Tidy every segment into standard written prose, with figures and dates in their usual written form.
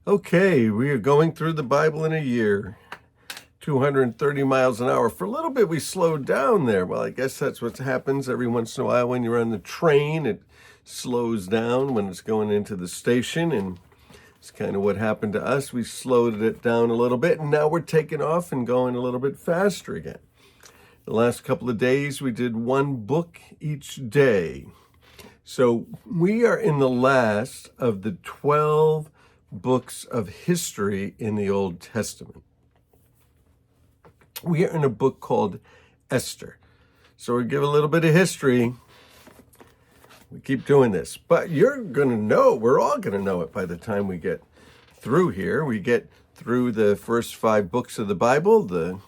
Okay, we are going through the Bible in a year, 230 miles an hour. For a little bit, we slowed down there. Well, I guess that's what happens every once in a while when you're on the train. It slows down when it's going into the station, and it's kind of what happened to us. We slowed it down a little bit, and now we're taking off and going a little bit faster again. The last couple of days, we did one book each day. So we are in the last of the 12 books of history in the Old Testament. We are in a book called Esther. So we give a little bit of history. We keep doing this, but you're going to know, we're all going to know it by the time we get through here. We get through the first 5 books of the Bible, the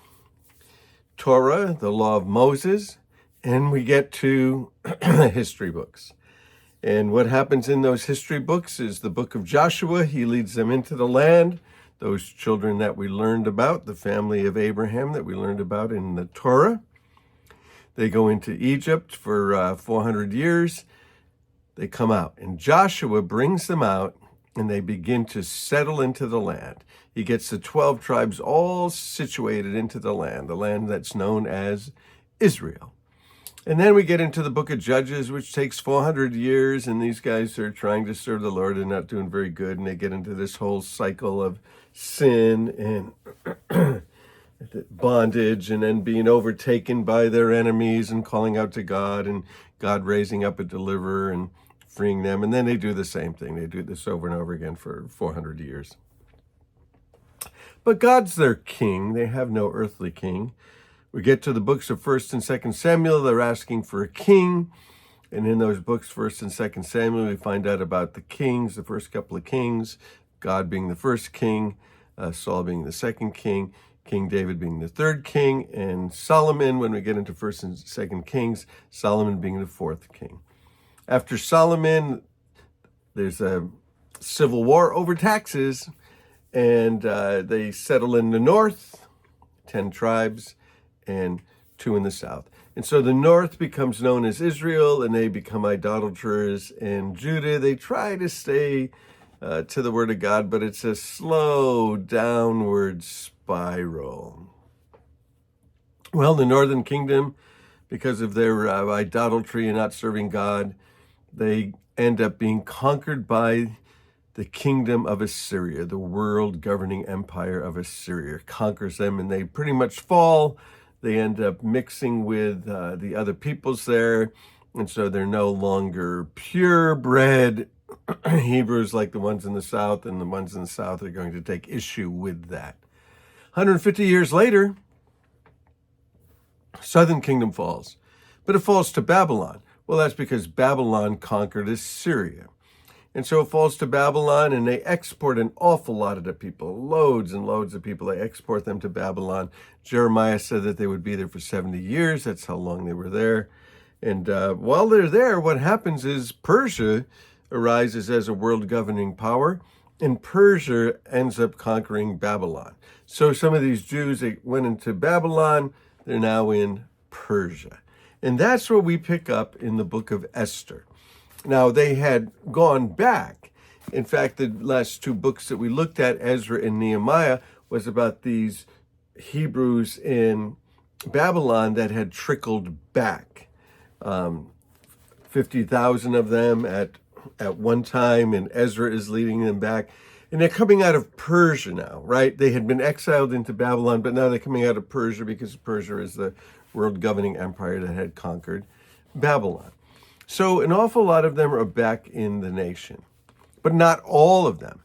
Torah, the Law of Moses, and we get to history books. And what happens in those history books is the book of Joshua. He leads them into the land. Those children that we learned about, the family of Abraham that we learned about in the Torah. They go into Egypt for 400 years. They come out, and Joshua brings them out, and they begin to settle into the land. He gets the 12 tribes all situated into the land that's known as Israel. And then we get into the book of Judges, which takes 400 years, and these guys are trying to serve the Lord and not doing very good, and they get into this whole cycle of sin and bondage, and then being overtaken by their enemies and calling out to God, and God raising up a deliverer and freeing them. And then they do the same thing. They do this over and over again for 400 years. But God's their king. They have no earthly king. We get to the books of 1st and 2nd Samuel. They're asking for a king. And in those books, 1st and 2nd Samuel, we find out about the kings, the first couple of kings, God being the first king, Saul being the second king, King David being the third king, and Solomon, when we get into 1st and 2nd Kings, Solomon being the fourth king. After Solomon, there's a civil war over taxes, and they settle in the north, 10 tribes, and 2 in the south. And so the north becomes known as Israel, and they become idolaters. And Judah, they try to stay to the word of God, but it's a slow downward spiral. Well, the northern kingdom, because of their idolatry and not serving God, they end up being conquered by the kingdom of Assyria. The world governing empire of Assyria conquers them, and they pretty much fall. They end up mixing with the other peoples there, and so they're no longer purebred Hebrews like the ones in the south, and the ones in the south are going to take issue with that. 150 years later, southern kingdom falls, but it falls to Babylon. Well, that's because Babylon conquered Assyria. And so it falls to Babylon, and they export an awful lot of the people, loads and loads of people. They export them to Babylon. Jeremiah said that they would be there for 70 years. That's how long they were there. And while they're there, what happens is Persia arises as a world governing power, and Persia ends up conquering Babylon. So some of these Jews, they went into Babylon, they're now in Persia. And that's what we pick up in the book of Esther. Now, they had gone back. In fact, the last 2 books that we looked at, Ezra and Nehemiah, was about these Hebrews in Babylon that had trickled back. 50,000 of them at one time, and Ezra is leading them back. And they're coming out of Persia now, right? They had been exiled into Babylon, but now they're coming out of Persia because Persia is the world governing empire that had conquered Babylon. So an awful lot of them are back in the nation, but not all of them.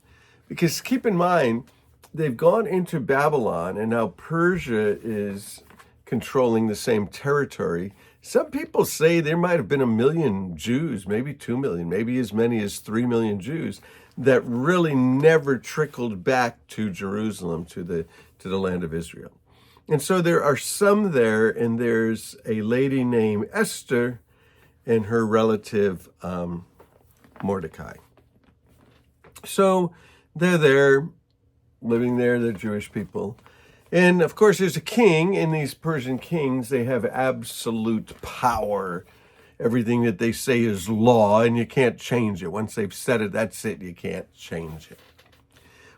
Because keep in mind, they've gone into Babylon, and now Persia is controlling the same territory. Some people say there might have been 1 million Jews, maybe 2 million, maybe as many as 3 million Jews that really never trickled back to Jerusalem, to the land of Israel. And so there are some there, and there's a lady named Esther and her relative Mordecai. So they're there, living there, they're Jewish people. And of course, there's a king, and these Persian kings, they have absolute power. Everything that they say is law, and you can't change it. Once they've said it, that's it, you can't change it.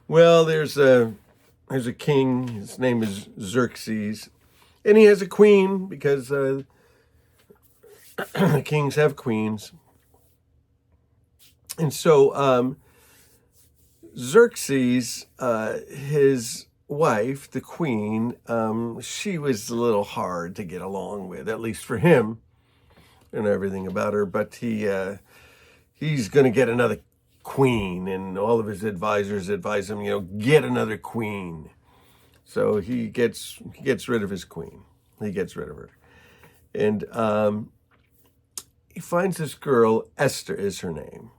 Well, there's a king. His name is Xerxes, and he has a queen because kings have queens. And so Xerxes, his wife, the queen, she was a little hard to get along with, at least for him, and everything about her. But he's going to get another queen, and all of his advisors advise him, get another queen. So he gets rid of his queen. He gets rid of her, and he finds this girl. Esther is her name.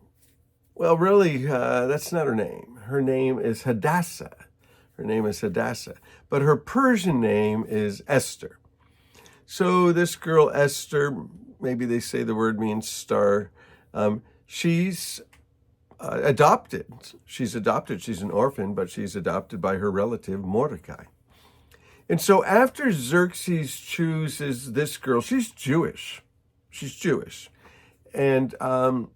Well, really, that's not her name. Her name is Hadassah. Her name is Hadassah, but her Persian name is Esther. So this girl, Esther, maybe they say the word means star. She's adopted. She's adopted. She's an orphan, but she's adopted by her relative, Mordecai. And so after Xerxes chooses this girl, she's Jewish. She's Jewish. And a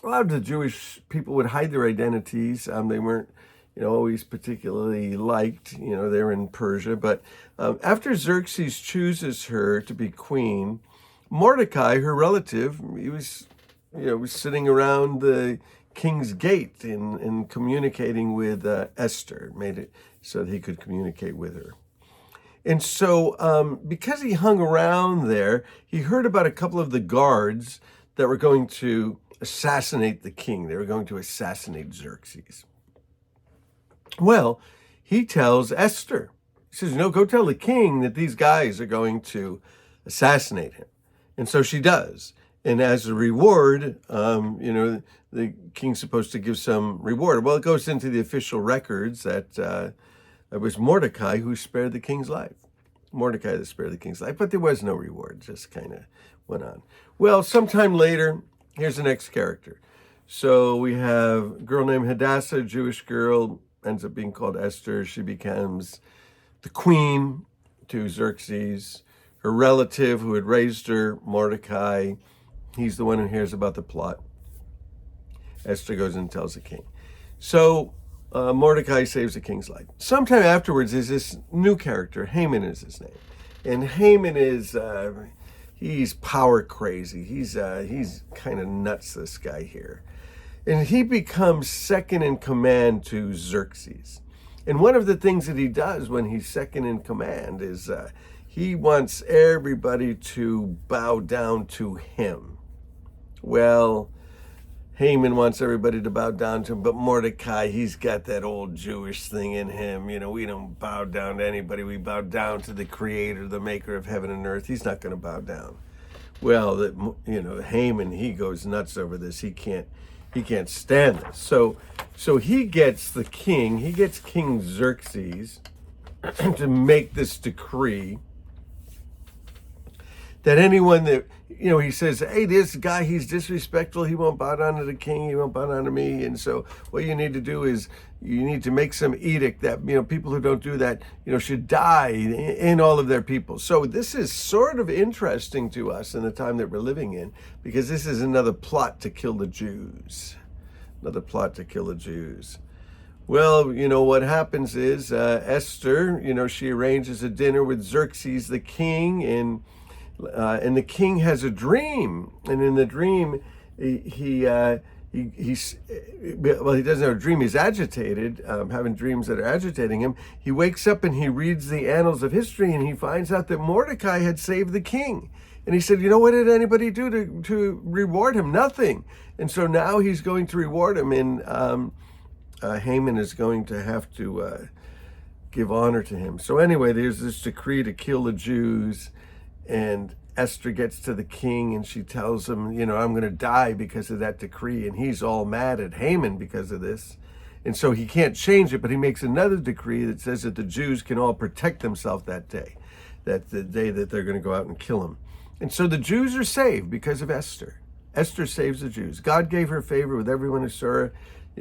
lot of the Jewish people would hide their identities. They weren't, always particularly liked. They're in Persia. But after Xerxes chooses her to be queen, Mordecai, her relative, he was sitting around the king's gate and communicating with Esther, made it so that he could communicate with her. And so because he hung around there, he heard about a couple of the guards that were going to assassinate the king. They were going to assassinate Xerxes. Well, he tells Esther, he says, go tell the king that these guys are going to assassinate him. And so she does. And as a reward, the king's supposed to give some reward. Well, it goes into the official records that it was Mordecai who spared the king's life. Mordecai that spared the king's life, but there was no reward, just kind of went on. Well, sometime later, here's the next character. So we have a girl named Hadassah, a Jewish girl, ends up being called Esther. She becomes the queen to Xerxes. Her relative who had raised her, Mordecai, he's the one who hears about the plot. Esther goes and tells the king. So Mordecai saves the king's life. Sometime afterwards is this new character. Hmon is his name. And Hmon is, he's power crazy. He's kind of nuts, this guy here. And he becomes second in command to Xerxes. And one of the things that he does when he's second in command is he wants everybody to bow down to him. Well, Hmon wants everybody to bow down to him, but Mordecai, he's got that old Jewish thing in him. We don't bow down to anybody. We bow down to the creator, the maker of heaven and earth. He's not going to bow down. Well, Hmon, he goes nuts over this. He can't stand this. So he gets King Xerxes to make this decree that anyone that, he says, hey, this guy, he's disrespectful. He won't bow down to the king. He won't bow down to me. And so what you need to do is you need to make some edict that, people who don't do that, should die in all of their people. So this is sort of interesting to us in the time that we're living in, because this is another plot to kill the Jews. Another plot to kill the Jews. Well, what happens is Esther, she arranges a dinner with Xerxes, the king, and the king has a dream, and in the dream, he doesn't have a dream. He's agitated, having dreams that are agitating him. He wakes up and he reads the annals of history, and he finds out that Mordecai had saved the king. And he said, what did anybody do to reward him? Nothing. And so now he's going to reward him, and Hmon is going to have to give honor to him. So anyway, there's this decree to kill the Jews. And Esther gets to the king and she tells him, I'm going to die because of that decree. And he's all mad at Hmon because of this. And so he can't change it, but he makes another decree that says that the Jews can all protect themselves that day, that the day that they're going to go out and kill him. And so the Jews are saved because of Esther. Esther saves the Jews. God gave her favor with everyone who saw her.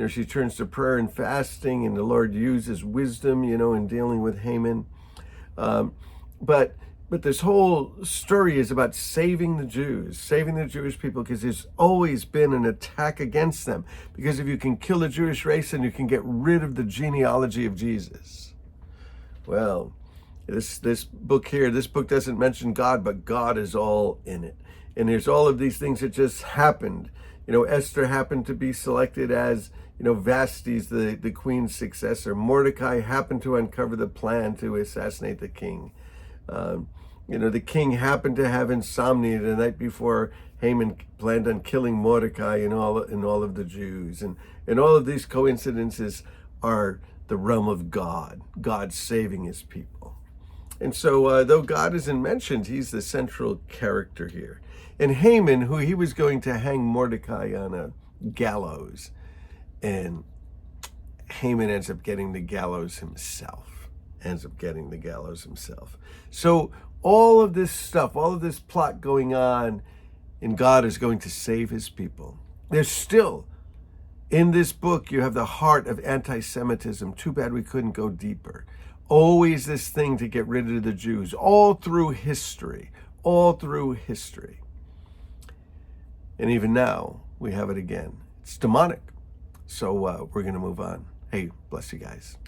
She turns to prayer and fasting, and the Lord uses wisdom, in dealing with Hmon. But But this whole story is about saving the Jews, saving the Jewish people, because there's always been an attack against them. Because if you can kill the Jewish race, then you can get rid of the genealogy of Jesus. Well, this book here, this book doesn't mention God, but God is all in it. And there's all of these things that just happened. Esther happened to be selected as, Vastes, the queen's successor. Mordecai happened to uncover the plan to assassinate the king. The king happened to have insomnia the night before Hmon planned on killing Mordecai and all of the Jews. And all of these coincidences are the realm of God saving his people. And so though God isn't mentioned, he's the central character here. And Hmon, who he was going to hang Mordecai on a gallows, and Hmon ends up getting the gallows himself. So all of this stuff, all of this plot going on, and God is going to save his people. There's still, in this book, you have the heart of anti-Semitism. Too bad we couldn't go deeper. Always this thing to get rid of the Jews, all through history. And even now, we have it again. It's demonic. So we're going to move on. Hey, bless you guys.